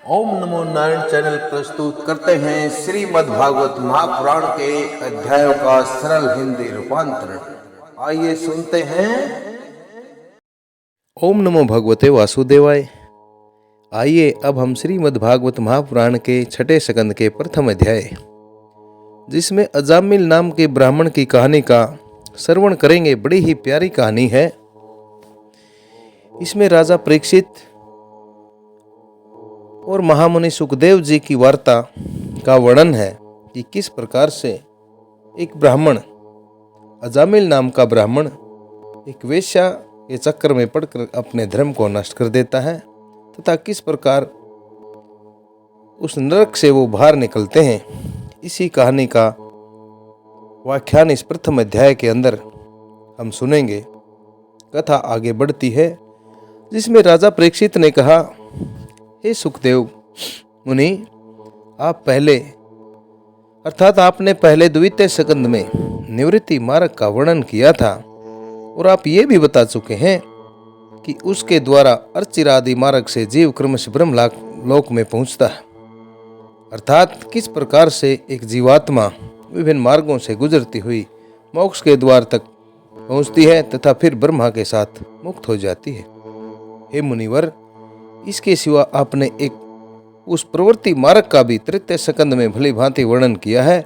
ओम नमो Narayan channel प्रस्तुत करते हैं श्रीमद् भागवत महापुराण के अध्यायों का सरल हिंदी रूपांतरण। आइए सुनते हैं। ओम नमो भगवते वासुदेवाय। आइए अब हम श्रीमद् भागवत महापुराण के छठे स्कंद के प्रथम अध्याय, जिसमें अजामिल नाम के ब्राह्मण की कहानी का श्रवण करेंगे। बड़ी ही प्यारी कहानी है। इसमें राजा परीक्षित और महामुनि सुखदेव जी की वार्ता का वर्णन है कि किस प्रकार से एक ब्राह्मण, अजामिल नाम का ब्राह्मण, एक वेश्या के चक्कर में पड़कर अपने धर्म को नष्ट कर देता है तथा किस प्रकार उस नरक से वो बाहर निकलते हैं। इसी कहानी का व्याख्यान इस प्रथम अध्याय के अंदर हम सुनेंगे। कथा आगे बढ़ती है, जिसमें राजा परीक्षित ने कहा, हे सुखदेव मुनि, आप पहले अर्थात आपने पहले द्वितीय स्कंद में निवृत्ति मार्ग का वर्णन किया था और आप ये भी बता चुके हैं कि उसके द्वारा अर्चिरादि मार्ग से जीव क्रमश ब्रह्म लोक में पहुंचता है। अर्थात किस प्रकार से एक जीवात्मा विभिन्न मार्गों से गुजरती हुई मोक्ष के द्वार तक पहुंचती है तथा फिर ब्रह्मा के साथ मुक्त हो जाती है। हे मुनिवर, इसके सिवा आपने एक उस प्रवृत्ति मार्ग का भी तृतीय स्कंद में भली भांति वर्णन किया है,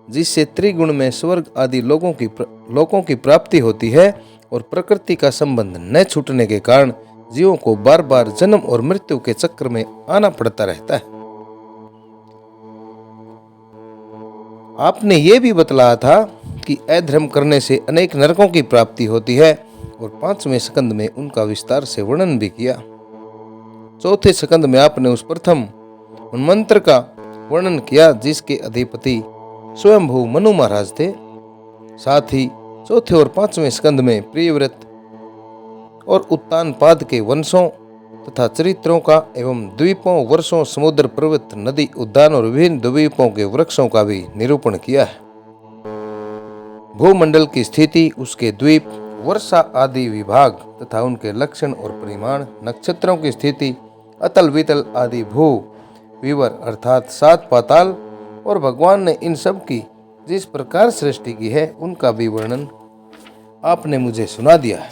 जिससे त्रिगुण में स्वर्ग आदि लोकों की प्राप्ति होती है और प्रकृति का संबंध न छूटने के कारण जीवों को बार बार जन्म और मृत्यु के चक्र में आना पड़ता रहता है। आपने ये भी बतलाया था कि अधर्म करने से अनेक नरकों की प्राप्ति होती है और पांचवें स्कंद में उनका विस्तार से वर्णन भी किया। चौथे स्कंद में आपने उस प्रथम मंत्र का वर्णन किया जिसके अधिपति स्वयंभू मनु महाराज थे। साथ ही चौथे और पांचवें स्कंद में प्रियव्रत और उत्तानपाद के वंशों तथा चरित्रों का एवं द्वीपों, वर्षों, समुद्र, पर्वत, नदी, उद्यान और विभिन्न द्वीपों के वृक्षों का भी निरूपण किया है। भूमंडल की स्थिति, उसके द्वीप, वर्षा आदि विभाग तथा उनके लक्षण और परिमाण, नक्षत्रों की स्थिति, अतल वितल आदि भू विवर अर्थात सात पाताल और भगवान ने इन सब की जिस प्रकार सृष्टि की है उनका भी वर्णन आपने मुझे सुना दिया है।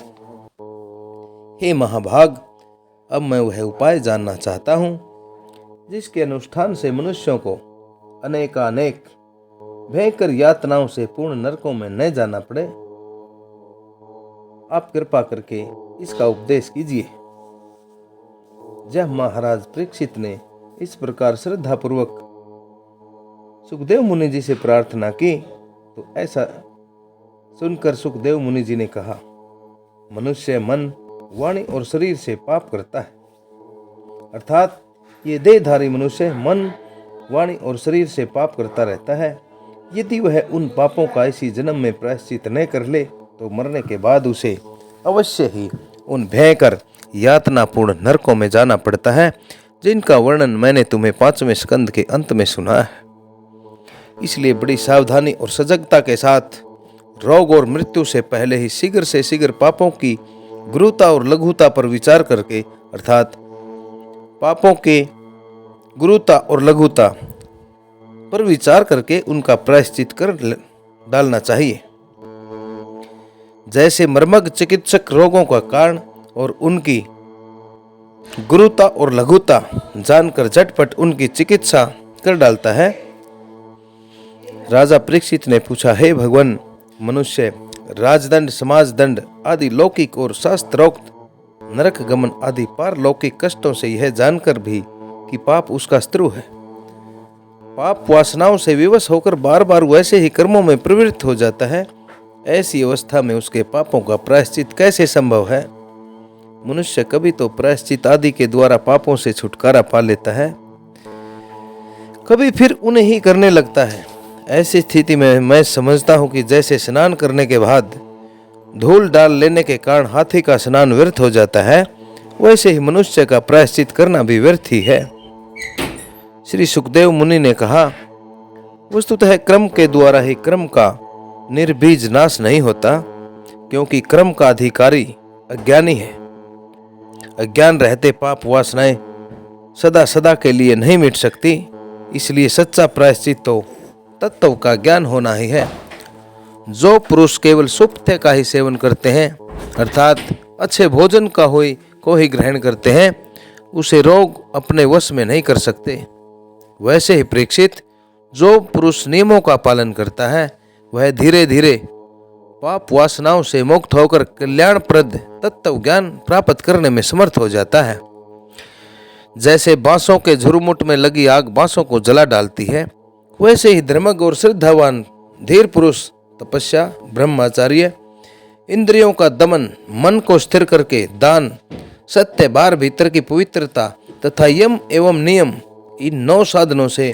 हे महाभाग, अब मैं वह उपाय जानना चाहता हूँ जिसके अनुष्ठान से मनुष्यों को अनेकानेक भयंकर यातनाओं से पूर्ण नरकों में न जाना पड़े। आप कृपा करके इसका उपदेश कीजिए। जब महाराज परीक्षित ने इस प्रकार श्रद्धा पूर्वक सुखदेव मुनि जी से प्रार्थना की तो ऐसा सुनकर सुखदेव मुनि जी ने कहा, मनुष्य मन, वाणी और शरीर से पाप करता है। अर्थात ये देहधारी मनुष्य मन, वाणी और शरीर से पाप करता रहता है। यदि वह उन पापों का इसी जन्म में प्रायश्चित न कर ले तो मरने के बाद उसे अवश्य ही उन भयंकर यातनापूर्ण नरकों में जाना पड़ता है, जिनका वर्णन मैंने तुम्हें पांचवें स्कंद के अंत में सुना है। इसलिए बड़ी सावधानी और सजगता के साथ रोग और मृत्यु से पहले ही शीघ्र से शीघ्र पापों की गुरुता और लघुता पर विचार करके, अर्थात पापों के गुरुता और लघुता पर विचार करके उनका प्रायश्चित कर डालना चाहिए। जैसे मर्मज्ञ चिकित्सक रोगों का कारण और उनकी गुरुता और लघुता जानकर झटपट उनकी चिकित्सा कर डालता है। राजा परीक्षित ने पूछा, हे भगवान, मनुष्य राजदंड, समाजदंड आदि लौकिक और शास्त्रोक्त नरक गमन आदि पारलौकिक कष्टों से यह जानकर भी कि पाप उसका शत्रु है, पाप वासनाओं से विवश होकर बार बार वैसे ही कर्मों में प्रवृत्त हो जाता है, ऐसी अवस्था में उसके पापों का प्रायश्चित कैसे संभव है? मनुष्य कभी तो प्रायश्चित आदि के द्वारा पापों से छुटकारा पा लेता है, कभी फिर उन्हें ही करने लगता है। ऐसी स्थिति में मैं समझता हूँ कि जैसे स्नान करने के बाद धूल डाल लेने के कारण हाथी का स्नान व्यर्थ हो जाता है, वैसे ही मनुष्य का प्रायश्चित करना भी व्यर्थ ही है। श्री सुखदेव मुनि ने कहा, वस्तुतः क्रम के द्वारा ही क्रम का निर्बीज नाश नहीं होता, क्योंकि क्रम का अधिकारी अज्ञानी है। अज्ञान रहते पाप वासनाएं सदा सदा के लिए नहीं मिट सकती, इसलिए सच्चा प्रायश्चित तो तत्व का ज्ञान होना ही है। जो पुरुष केवल सुप्त्य का ही सेवन करते हैं, अर्थात अच्छे भोजन का को ही ग्रहण करते हैं, उसे रोग अपने वश में नहीं कर सकते। वैसे ही परीक्षित, जो पुरुष नियमों का पालन करता है, वह धीरे धीरे पाप वासनाओं से मुक्त होकर कल्याणप्रद तत्व ज्ञान प्राप्त करने में समर्थ हो जाता है। जैसे बांसों के झुरमुट में लगी आग बांसों को जला डालती है, वैसे ही धर्मज्ञ और श्रद्धावान धीर पुरुष तपस्या, ब्रह्मचर्य, इंद्रियों का दमन, मन को स्थिर करके दान, सत्य, बाहर भीतर की पवित्रता तथा यम एवं नियम, इन 9 साधनों से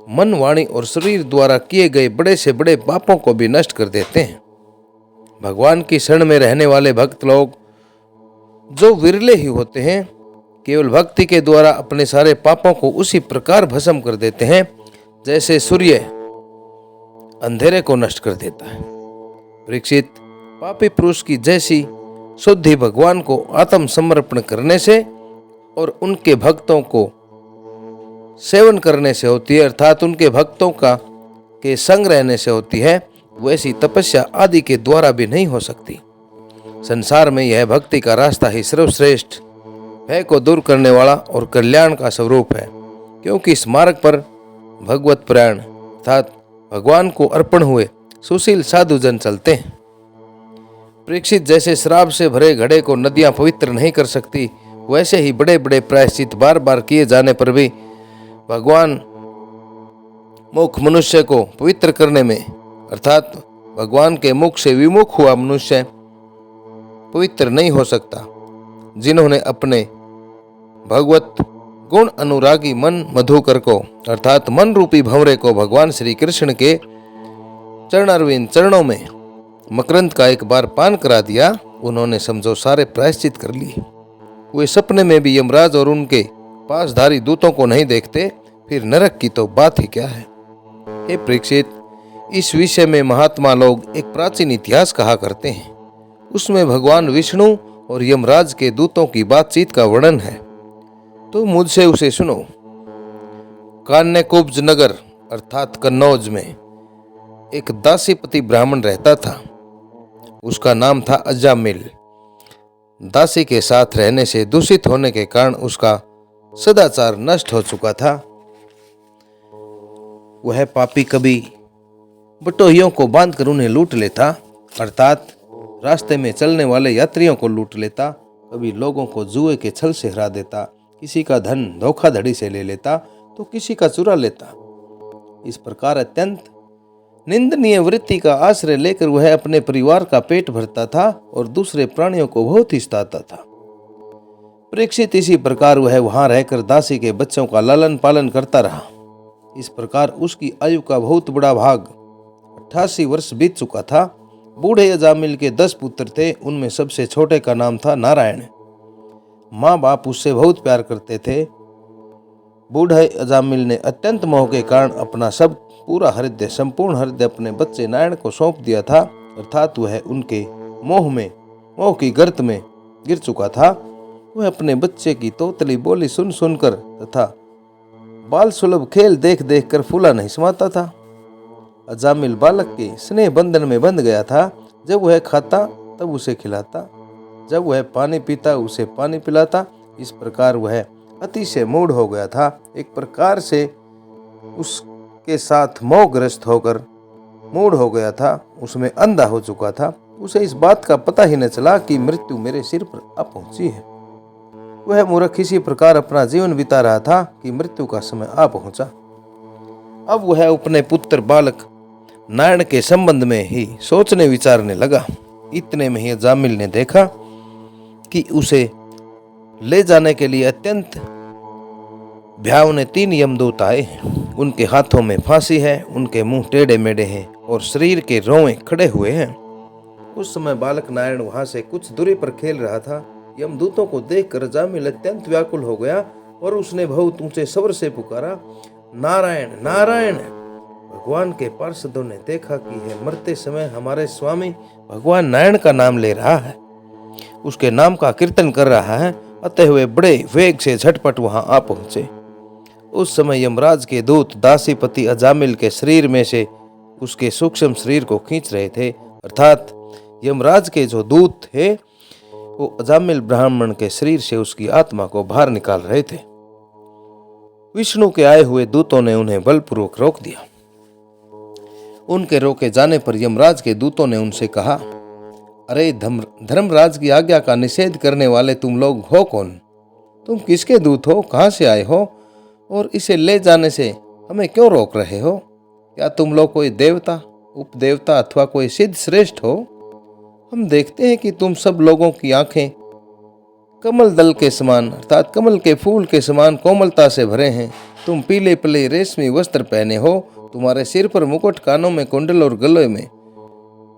मन, वाणी और शरीर द्वारा किए गए बड़े से बड़े पापों को भी नष्ट कर देते हैं। भगवान की शरण में रहने वाले भक्त लोग, जो विरले ही होते हैं, केवल भक्ति के द्वारा अपने सारे पापों को उसी प्रकार भस्म कर देते हैं जैसे सूर्य अंधेरे को नष्ट कर देता है। परीक्षित, पापी पुरुष की जैसी शुद्धि भगवान को आत्म समर्पण करने से और उनके भक्तों को सेवन करने से होती है, अर्थात उनके भक्तों के संग रहने से होती है, वैसी तपस्या आदि के द्वारा भी नहीं हो सकती। संसार में यह भक्ति का रास्ता ही सर्वश्रेष्ठ, भय को दूर करने वाला और कल्याण का स्वरूप है, क्योंकि इस मार्ग पर भगवत प्राण अर्थात भगवान को अर्पण हुए सुशील साधु जन चलते हैं। परीक्षित, जैसे शराब से भरे घड़े को नदियां पवित्र नहीं कर सकती, वैसे ही बड़े बड़े प्रायश्चित बार बार किए जाने पर भी भगवान मुख मनुष्य को पवित्र करने में, अर्थात भगवान के मुख से विमुख हुआ मनुष्य पवित्र नहीं हो सकता। जिन्होंने अपने भगवत गुण अनुरागी मन मधुकर को, अर्थात मन रूपी भंवरे को भगवान श्री कृष्ण के चरणारविंद चरणों में मकरंद का एक बार पान करा दिया, उन्होंने समझो सारे प्रायश्चित कर लिए। वे सपने में भी यमराज और उनके पासधारी दूतों को नहीं देखते, फिर नरक की तो बात ही क्या है। हे परीक्षित, इस विषय में महात्मा लोग एक प्राचीन इतिहास कहा करते हैं। उसमें भगवान विष्णु और यमराज के दूतों की बातचीत का वर्णन है, तो मुझसे उसे सुनो। कान्यकुब्ज नगर अर्थात कन्नौज में एक दासीपति ब्राह्मण रहता था। उसका नाम था अजामिल। दासी के साथ रहने से दूषित होने के कारण उसका सदाचार नष्ट हो चुका था। वह पापी कभी बटोहियों को बांधकर उन्हें लूट लेता, अर्थात रास्ते में चलने वाले यात्रियों को लूट लेता, कभी लोगों को जुए के छल से हरा देता, किसी का धन धोखाधड़ी से ले लेता तो किसी का चुरा लेता। इस प्रकार अत्यंत निंदनीय वृत्ति का आश्रय लेकर वह अपने परिवार का पेट भरता था और दूसरे प्राणियों को बहुत ही सताता था। परीक्षित, इसी प्रकार वह वहां रहकर दासी के बच्चों का लालन पालन करता रहा। इस प्रकार उसकी आयु का बहुत बड़ा भाग 88 वर्ष बीत चुका था। बूढ़े अजामिल के 10 पुत्र थे, उनमें सबसे छोटे का नाम था नारायण। माँ बाप उससे बहुत प्यार करते थे। बूढ़े अजामिल ने अत्यंत मोह के कारण अपना संपूर्ण हृदय अपने बच्चे नारायण को सौंप दिया था, अर्थात वह उनके मोह की गर्त में गिर चुका था। वह अपने बच्चे की तोतली बोली सुन सुनकर तथा बाल सुलभ खेल देख देख कर फूला नहीं समाता था। अजामिल बालक के स्नेह बंधन में बंध गया था। जब वह खाता तब उसे खिलाता, जब वह पानी पीता उसे पानी पिलाता। इस प्रकार वह अतिशय मूढ़ हो गया था। एक प्रकार से उसके साथ मोहग्रस्त होकर मूढ़ हो गया था, उसमें अंधा हो चुका था। उसे इस बात का पता ही न चला कि मृत्यु मेरे सिर पर आ पहुंची है। वह मूर्ख इसी प्रकार अपना जीवन बिता रहा था कि मृत्यु का समय आ पहुंचा। अब वह अपने पुत्र बालक नारायण के संबंध में ही सोचने विचारने लगा। इतने में ही अजामिल ने देखा कि उसे ले जाने के लिए अत्यंत भयावने 3 यमदूत आए हैं। उनके हाथों में फांसी है, उनके मुंह टेढ़े मेढ़े हैं और शरीर के रोंवे खड़े हुए हैं। उस समय बालक नारायण वहां से कुछ दूरी पर खेल रहा था। यमदूतों को देखकर अजामिल अत्यंत व्याकुल हो गया और उसने बहुत ऊंचे स्वर से पुकारा, नारायण नारायण। भगवान के पार्षदों ने देखा कि यह मरते समय हमारे स्वामी भगवान नारायण का नाम ले रहा है, उसके नाम का कीर्तन कर रहा है अतः वे बड़े वेग से झटपट वहां आ पहुंचे। उस समय यमराज के दूत दासीपति अजामिल के शरीर में से उसके सूक्ष्म शरीर को खींच रहे थे। अर्थात यमराज के जो दूत थे वो अजामिल ब्राह्मण के शरीर से उसकी आत्मा को बाहर निकाल रहे थे। विष्णु के आए हुए दूतों ने उन्हें बलपूर्वक रोक दिया। उनके रोके जाने पर यमराज के दूतों ने उनसे कहा, अरे धर्मराज की आज्ञा का निषेध करने वाले तुम लोग हो कौन? तुम किसके दूत हो? कहां से आए हो? और इसे ले जाने से हमें क्यों रोक रहे हो? क्या तुम लोग कोई देवता, उपदेवता अथवा कोई सिद्ध श्रेष्ठ हो? हम देखते हैं कि तुम सब लोगों की आंखें कमल दल के समान अर्थात कमल के फूल के समान कोमलता से भरे हैं। तुम पीले पीले रेशमी वस्त्र पहने हो, तुम्हारे सिर पर मुकुट, कानों में कुंडल और गले में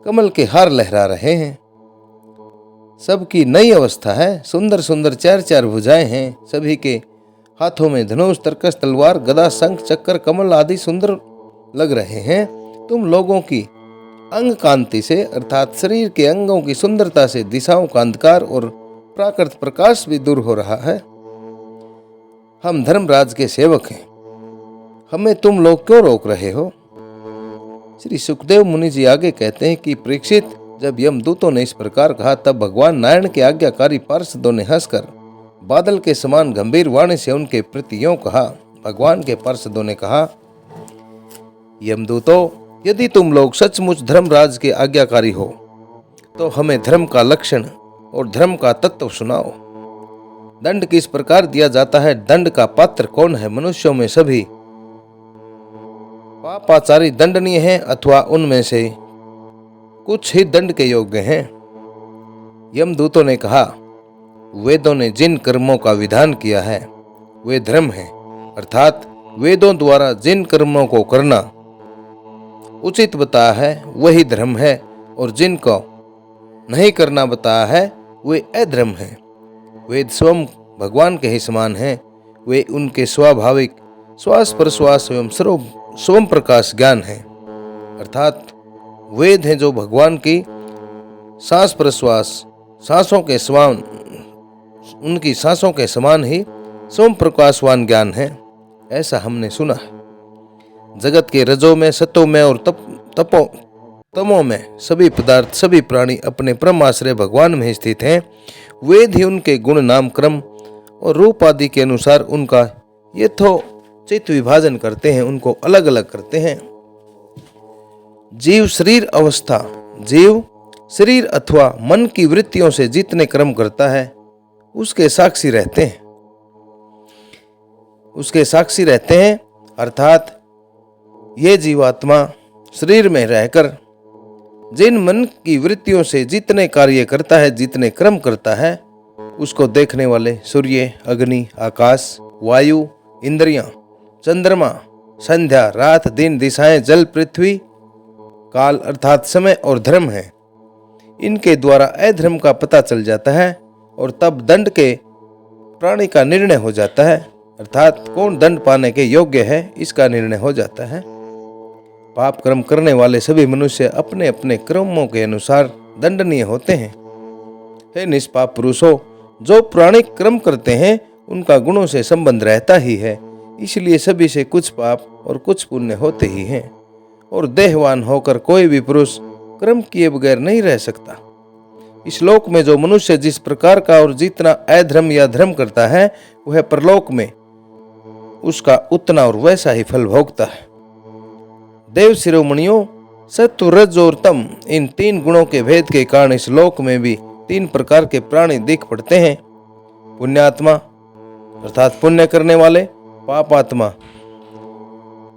कमल के हार लहरा रहे हैं। सबकी नई अवस्था है, सुंदर सुंदर चार चार भुजाएं हैं। सभी के हाथों में धनुष, तरकस, तलवार, गदा, शंख, चक्कर, कमल आदि सुंदर लग रहे हैं। तुम लोगों की अंग कांति से अर्थात शरीर के अंगों की सुंदरता से दिशाओं का अंधकार और प्राकृत प्रकाश भी दूर हो रहा है। हम धर्मराज के सेवक हैं, हमें तुम लोग क्यों रोक रहे हो? श्री सुखदेव मुनि जी आगे कहते हैं कि परीक्षित, जब यमदूतों ने इस प्रकार कहा तब भगवान नारायण के आज्ञाकारी पार्षदों ने हंसकर बादल के समान गंभीर वाणी से उनके प्रति यूं कहा। भगवान के पार्षदों ने कहा, यमदूतों, यदि तुम लोग सचमुच धर्मराज के आज्ञाकारी हो तो हमें धर्म का लक्षण और धर्म का तत्व सुनाओ। दंड किस प्रकार दिया जाता है? दंड का पात्र कौन है? मनुष्यों में सभी पापाचारी दंडनीय हैं अथवा उनमें से कुछ ही दंड के योग्य हैं? यमदूतों ने कहा, वेदों ने जिन कर्मों का विधान किया है वे धर्म है, अर्थात वेदों द्वारा जिन कर्मों को करना उचित बताया है वही धर्म है, और जिनको नहीं करना बताया है वे अधर्म है। वेद स्वयं भगवान के ही समान हैं, वे उनके स्वाभाविक श्वास प्रश्वास एवं स्वयं प्रकाश ज्ञान है। अर्थात वेद हैं जो भगवान की सांस प्रश्वास सांसों के समान, उनकी सांसों के समान ही स्वयं प्रकाशवान ज्ञान है, ऐसा हमने सुना है। जगत के रजो में, सतो में और तमो में सभी पदार्थ, सभी प्राणी अपने परम आश्रय भगवान में स्थित हैं। वेद ही उनके गुण, नाम, क्रम और रूप आदि के अनुसार उनका यथोचित विभाजन करते हैं, उनको अलग अलग करते हैं। जीव शरीर अवस्था, जीव शरीर अथवा मन की वृत्तियों से जितने कर्म करता है उसके साक्षी रहते हैं, अर्थात ये जीवात्मा शरीर में रहकर जिन मन की वृत्तियों से जितने कार्य करता है, जितने कर्म करता है, उसको देखने वाले सूर्य, अग्नि, आकाश, वायु, इंद्रियां, चंद्रमा, संध्या, रात, दिन, दिशाएं, जल, पृथ्वी, काल अर्थात समय और धर्म है। इनके द्वारा अधर्म का पता चल जाता है और तब दंड के प्राणी का निर्णय हो जाता है, अर्थात कौन दंड पाने के योग्य है इसका निर्णय हो जाता है। पाप कर्म करने वाले सभी मनुष्य अपने अपने कर्मों के अनुसार दंडनीय होते हैं। हे निष्पाप पुरुषों, जो प्राणिक कर्म करते हैं उनका गुणों से संबंध रहता ही है, इसलिए सभी से कुछ पाप और कुछ पुण्य होते ही हैं, और देहवान होकर कोई भी पुरुष कर्म किए बगैर नहीं रह सकता। इस लोक में जो मनुष्य जिस प्रकार का और जितना अधर्म या धर्म करता है वह परलोक में उसका उतना और वैसा ही फल भोगता है। देव शिरोमणियों, सत्व, रज और तम, इन तीन गुणों के भेद के कारण इस लोक में भी तीन प्रकार के प्राणी दिख पड़ते हैं। पुण्यात्मा अर्थात पुण्य करने वाले, पापात्मा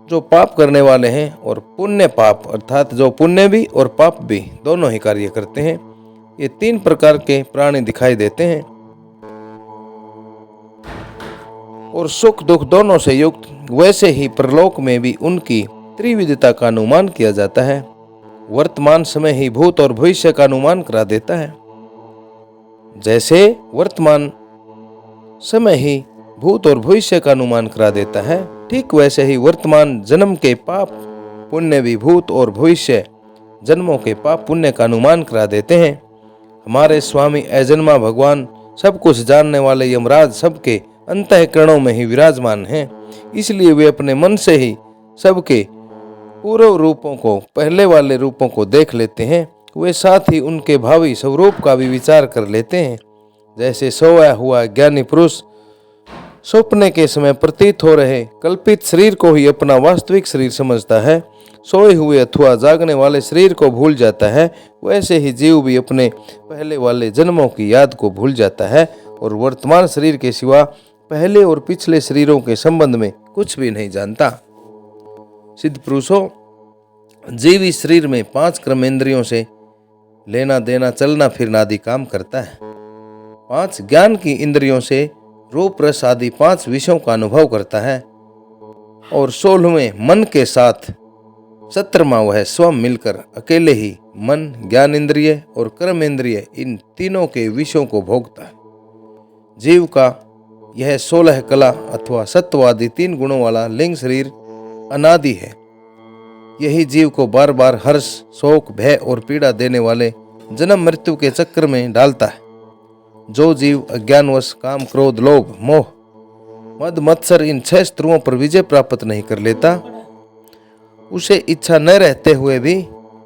जो पाप करने वाले हैं, और पुण्य पाप अर्थात जो पुण्य भी और पाप भी दोनों ही कार्य करते हैं। ये तीन प्रकार के प्राणी दिखाई देते हैं और सुख दुख दोनों से युक्त। वैसे ही परलोक में भी उनकी त्रिविधता का अनुमान किया जाता है। वर्तमान समय ही भूत और भविष्य का अनुमान करा देता है। जैसे वर्तमान समय ही भूत और भविष्य का अनुमान करा देता है, ठीक वैसे ही वर्तमान जन्म के पाप पुण्य भी भूत और भविष्य जन्मों के पाप पुण्य का अनुमान करा देते हैं। हमारे स्वामी अजन्मा भगवान सब कुछ जानने वाले यमराज सबके अंतःकरणों में ही विराजमान हैं। इसलिए वे अपने मन से ही सबके पूर्व रूपों को, पहले वाले रूपों को देख लेते हैं। वे साथ ही उनके भावी स्वरूप का भी विचार कर लेते हैं। जैसे सोया हुआ ज्ञानी पुरुष सपने के समय प्रतीत हो रहे कल्पित शरीर को ही अपना वास्तविक शरीर समझता है, सोए हुए अथवा जागने वाले शरीर को भूल जाता है, वैसे ही जीव भी अपने पहले वाले जन्मों की याद को भूल जाता है और वर्तमान शरीर के सिवा पहले और पिछले शरीरों के संबंध में कुछ भी नहीं जानता। सिद्ध पुरुषों, जीव इस शरीर में 5 कर्मेंद्रियों से लेना देना, चलना फिरना आदि काम करता है। 5 ज्ञान की इंद्रियों से रूप रस आदि 5 विषयों का अनुभव करता है और 16वें मन के साथ 17वां वह स्वयं मिलकर अकेले ही मन, ज्ञान इंद्रिय और कर्म इंद्रिय इन तीनों के विषयों को भोगता है। जीव का यह 16 कला अथवा सत्व आदि 3 गुणों वाला लिंग शरीर अनादि है। यही जीव को बार बार हर्ष, शोक, भय और पीड़ा देने वाले जन्म मृत्यु के चक्र में डालता है। जो जीव अज्ञानवश काम, क्रोध, लोभ, मोह, मद, मत्सर इन 6 शत्रुओं पर विजय प्राप्त नहीं कर लेता, उसे इच्छा न रहते हुए भी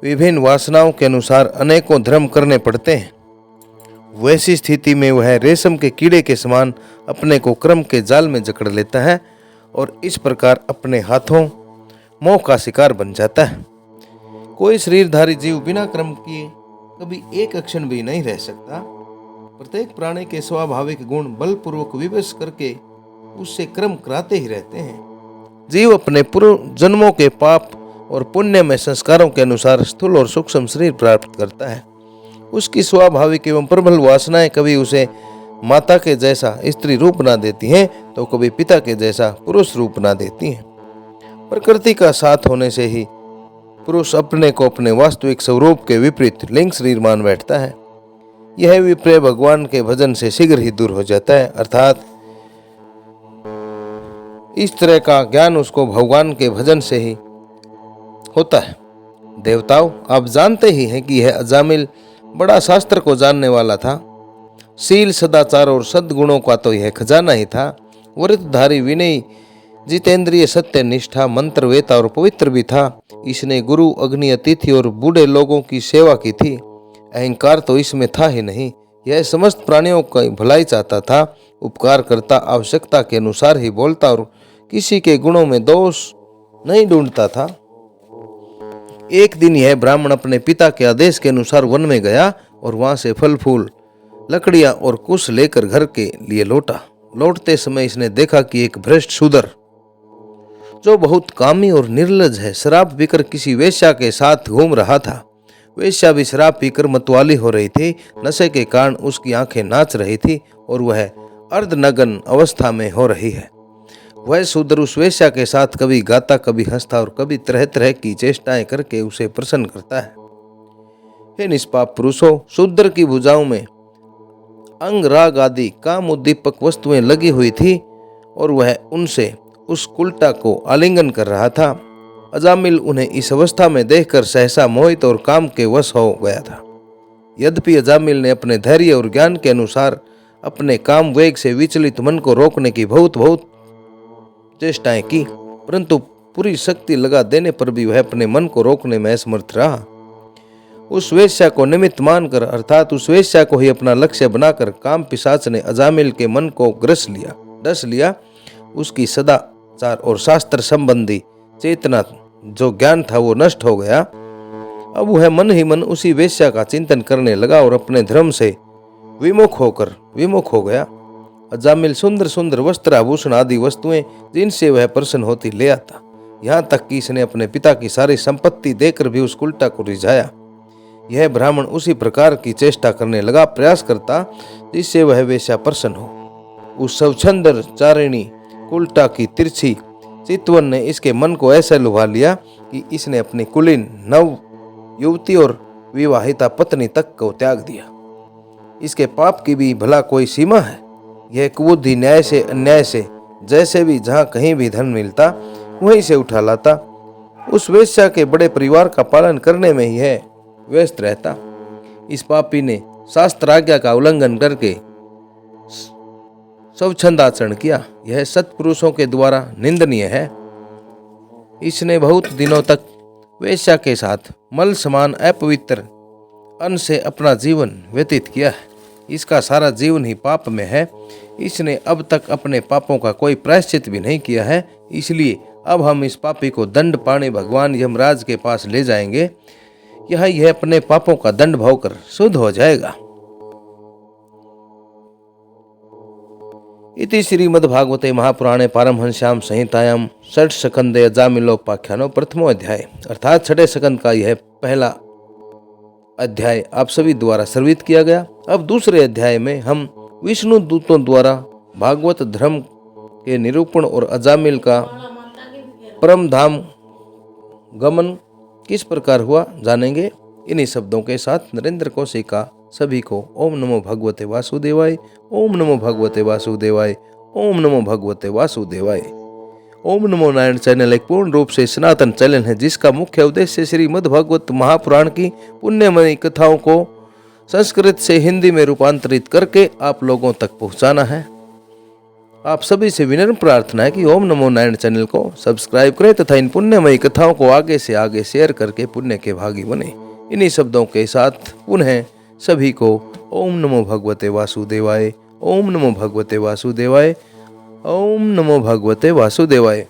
विभिन्न वासनाओं के अनुसार अनेकों धर्म करने पड़ते हैं। वैसी स्थिति में वह रेशम के कीड़े के समान अपने को क्रम के जाल में जकड़ लेता है और इस प्रकार अपने हाथों मोह का शिकार बन जाता है। कोई शरीरधारी जीव बिना कर्म किए कभी एक क्षण भी नहीं रह सकता। प्रत्येक प्राणी के स्वाभाविक गुण बलपूर्वक विवश करके उससे कर्म कराते ही रहते हैं। जीव अपने पूर्व जन्मों के पाप और पुण्य में संस्कारों के अनुसार स्थूल और सूक्ष्म शरीर प्राप्त करता है। उसकी स्वाभाविक एवं प्रबल वासनाएं कभी उसे माता के जैसा स्त्री रूप ना देती हैं तो कभी पिता के जैसा पुरुष रूप ना देती हैं। प्रकृति का साथ होने से ही पुरुष अपने को अपने वास्तविक स्वरूप के विपरीत लिंग शरीर मान बैठता है। यह विपर्य भगवान के भजन से शीघ्र ही दूर हो जाता है, अर्थात इस तरह का ज्ञान उसको भगवान के भजन से ही होता है। देवताओं, आप जानते ही हैं कि यह अजामिल बड़ा शास्त्र को जानने वाला था। शील, सदाचार और सद्गुणों का तो यह खजाना ही था। व्रतधारी, विनयी, जितेंद्रिय, सत्य, निष्ठा, मंत्र वेता और पवित्र भी था। इसने गुरु, अग्नि, अतिथि और बूढ़े लोगों की सेवा की थी। अहंकार तो इसमें था ही नहीं। यह समस्त प्राणियों की भलाई चाहता था, उपकार करता, आवश्यकता के अनुसार ही बोलता और किसी के गुणों में दोष नहीं ढूंढता था। एक दिन यह ब्राह्मण अपने पिता के आदेश के अनुसार वन में गया और वहां से फल फूल, लकड़ियां और कुश लेकर घर के लिए लौटा। लौटते समय इसने देखा कि एक भ्रष्ट शूद्र, जो बहुत कामी और निर्लज है, शराब पीकर किसी वेश्या के साथ घूम रहा था। वेश्या भी शराब पीकर मतवाली हो रही थी। नशे के कारण उसकी आंखें नाच रही थी और वह अर्धनग्न अवस्था में हो रही है। वह शूद्र उस वेश्या के साथ कभी गाता, कभी हंसता और कभी तरह तरह की चेष्टाएं करके उसे प्रसन्न करता है। हे निष्पाप पुरुषों, शूद्र की भुजाओं में अंग, राग आदि काम उद्दीपक वस्तुएं लगी हुई थी और वह उनसे उस कुल्टा को आलिंगन कर रहा था। अजामिल उन्हें इस अवस्था में देखकर सहसा मोहित और काम के वश हो गया था। यद्यपि अजामिल ने अपने धैर्य और ज्ञान के अनुसार अपने काम वेग से विचलित मन को रोकने की बहुत चेष्टाएं की, परंतु पूरी शक्ति लगा देने पर भी वह अपने मन को रोकने में असमर्थ रहा। उस वेश्या को निमित्त मानकर, अर्थात उस वेश्या को ही अपना लक्ष्य बनाकर काम पिशाच ने अजामिल के मन को डस लिया। उसकी सदाचार और शास्त्र संबंधी चेतना, जो ज्ञान था, वो नष्ट हो गया। अब वह मन ही मन उसी वेश्या का चिंतन करने लगा और अपने धर्म से विमुख हो गया। अजामिल सुंदर सुंदर वस्त्र, आभूषण आदि वस्तुएं जिनसे वह प्रसन्न होती ले आता। यहाँ तक कि इसने अपने पिता की सारी संपत्ति देकर भी उस कुल्टा को रिझाया। यह ब्राह्मण उसी प्रकार की चेष्टा करने लगा, प्रयास करता जिससे वह वेश्या प्रसन्न हो। उस स्वच्छंद चारिणी कुल्टा की तिरछी चितवन ने इसके मन को ऐसा लुभा लिया कि इसने अपनी कुलीन, नव युवती और विवाहिता पत्नी तक को त्याग दिया। इसके पाप की भी भला कोई सीमा है? यह कुबुद्धि न्याय से अन्याय से जैसे भी जहाँ कहीं भी धन मिलता वहीं से उठा लाता। उस वेश्या के बड़े परिवार का पालन करने में ही है व्यस्त रहता। इस पापी ने शास्त्र आज्ञा का उल्लंघन करके स्वच्छंद आचरण किया। यह सत्पुरुषों के द्वारा निंदनीय है। इसने बहुत दिनों तक वेश्या के साथ मल समान अपवित्र अन्न से अपना जीवन व्यतीत किया है। इसका सारा जीवन ही पाप में है। इसने अब तक अपने पापों का कोई प्रायश्चित भी नहीं किया है। इसलिए अब हम इस पापी को दंड पाने भगवान यमराज के पास ले जाएंगे। यह अपने पापों का दंड भोगकर शुद्ध हो जाएगा। इति श्रीमद्भागवते महापुराणे पारमहंस्याम संहितायाम षट् स्कंदे अजामिलोपाख्यानो प्रथमो अध्याय, अर्थात छठे स्कंद का यह पहला अध्याय आप सभी द्वारा श्रवित किया गया। अब दूसरे अध्याय में हम विष्णु दूतों द्वारा भागवत धर्म के निरूपण और अजामिल का परम धाम गमन किस प्रकार हुआ जानेंगे। इन्हीं शब्दों के साथ नरेंद्र कौशिका सभी को ओम नमो भगवते वासुदेवाय, ओम नमो भगवते वासुदेवाय, ओम नमो भगवते वासुदेवाय। ओम नमो नारायण चैनल एक पूर्ण रूप से सनातन चैनल है, जिसका मुख्य उद्देश्य श्रीमद् भागवत महापुराण की पुण्यमयी कथाओं को संस्कृत से हिंदी में रूपांतरित करके आप लोगों तक पहुंचाना है। आप सभी से विनम्र प्रार्थना है कि ओम नमो नारायण चैनल को सब्सक्राइब करें तथा इन पुण्यमयी कथाओं को आगे से आगे शेयर करके पुण्य के भागी बने। इन्हीं शब्दों के साथ पुनः सभी को ओम नमो भगवते वासुदेवाय, ओम नमो भगवते वासुदेवाय, ओम नमो भगवते वासुदेवाय।